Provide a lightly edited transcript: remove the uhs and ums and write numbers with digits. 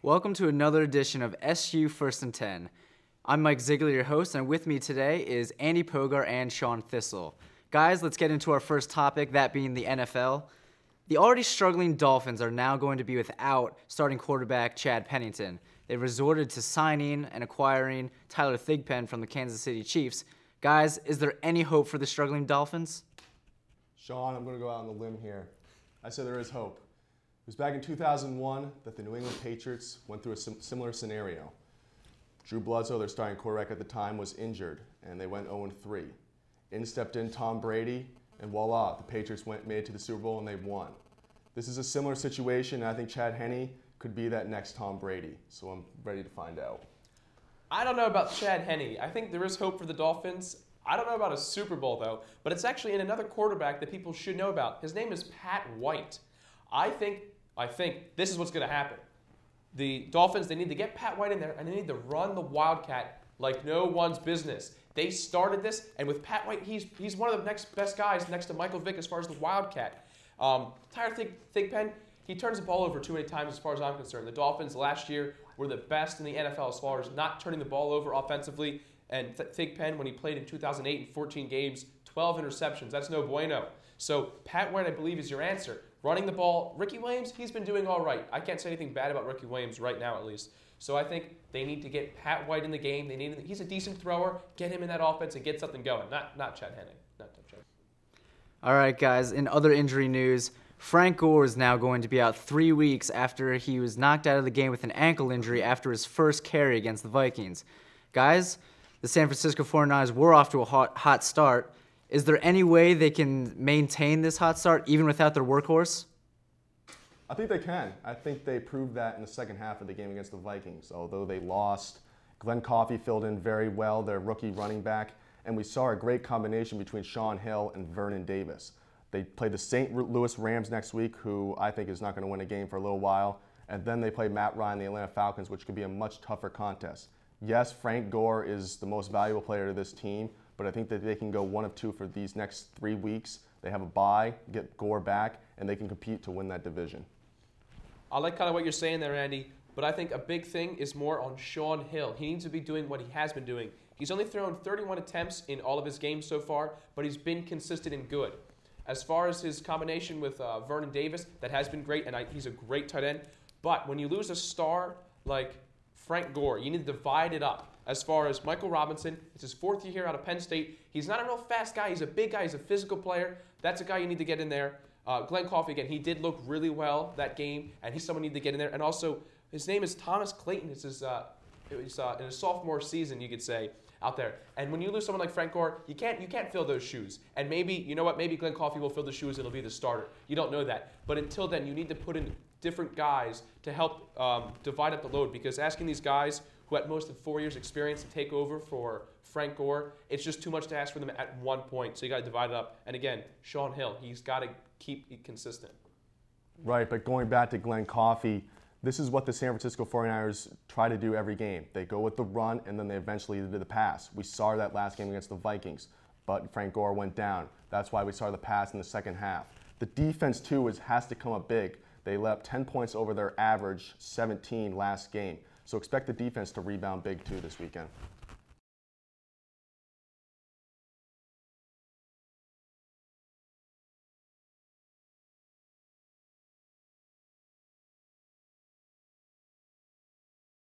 Welcome to another edition of SU First and 10. I'm Mike Ziegler, your host, and with me today is Andy Pogar and Sean Thistle. Guys, let's get into our first topic, that being the NFL. The already struggling Dolphins are now going to be without starting quarterback Chad Pennington. They've resorted to signing and acquiring Tyler Thigpen from the Kansas City Chiefs. Guys, is there any hope for the struggling Dolphins? Sean, I'm going to go out on a limb here. I say there is hope. It was back in 2001 that the New England Patriots went through a similar scenario. Drew Bledsoe, their starting quarterback at the time, was injured, and they went 0-3. In stepped in Tom Brady, and voila, the Patriots made it to the Super Bowl and they won. This is a similar situation, and I think Chad Henne could be that next Tom Brady, so I'm ready to find out. I don't know about Chad Henne. I think there is hope for the Dolphins. I don't know about a Super Bowl, though, but it's actually in another quarterback that people should know about. His name is Pat White. I think this is what's going to happen. The Dolphins, they need to get Pat White in there, and they need to run the Wildcat like no one's business. They started this, and with Pat White, he's one of the next best guys next to Michael Vick as far as the Wildcat. Tyler Thigpen, he turns the ball over too many times as far as I'm concerned. The Dolphins last year were the best in the NFL as far as not turning the ball over offensively. And Thigpen, when he played in 2008 in 14 games, 12 interceptions. That's no bueno. So Pat White, I believe, is your answer. Running the ball, Ricky Williams, he's been doing all right. I can't say anything bad about Ricky Williams right now, at least. So I think they need to get Pat White in the game. He's a decent thrower. Get him in that offense and get something going. Not Chad Henne. All right, guys, in other injury news, Frank Gore is now going to be out 3 weeks after he was knocked out of the game with an ankle injury after his first carry against the Vikings. Guys, the San Francisco 49ers were off to a hot start. Is there any way they can maintain this hot start even without their workhorse? I think they can. I think they proved that in the second half of the game against the Vikings. Although they lost, Glenn Coffey filled in very well, their rookie running back, and we saw a great combination between Shaun Hill and Vernon Davis. They play the St. Louis Rams next week, who I think is not going to win a game for a little while, and then they play Matt Ryan, the Atlanta Falcons, which could be a much tougher contest. Yes, Frank Gore is the most valuable player to this team, but I think that they can go one of two for these next 3 weeks. They have a bye, get Gore back, and they can compete to win that division. I like kind of what you're saying there, Andy, but I think a big thing is more on Shaun Hill. He needs to be doing what he has been doing. He's only thrown 31 attempts in all of his games so far, but he's been consistent and good. As far as his combination with Vernon Davis, that has been great, and he's a great tight end. But when you lose a star like Frank Gore, you need to divide it up. As far as Michael Robinson, it's his 4th year here out of Penn State. He's not a real fast guy. He's a big guy. He's a physical player. That's a guy you need to get in there. Glenn Coffey, again, he did look really well that game, and he's someone you need to get in there. And also, his name is Thomas Clayton. It's in his sophomore season, you could say, out there. And when you lose someone like Frank Gore, you can't fill those shoes. And maybe, you know what, maybe Glenn Coffey will fill the shoes. It'll be the starter. You don't know that. But until then, you need to put in different guys to help divide up the load, because asking these guys who at most have 4 years experience to take over for Frank Gore, it's just too much to ask for them at one point. So you got to divide it up. And again, Shaun Hill, he's got to keep it consistent. Right, but going back to Glenn Coffey, this is what the San Francisco 49ers try to do every game. They go with the run, and then they eventually do the pass. We saw that last game against the Vikings, but Frank Gore went down. That's why we saw the pass in the second half. The defense, too, has to come up big. They left 10 points over their average, 17 last game. So expect the defense to rebound big, too, this weekend.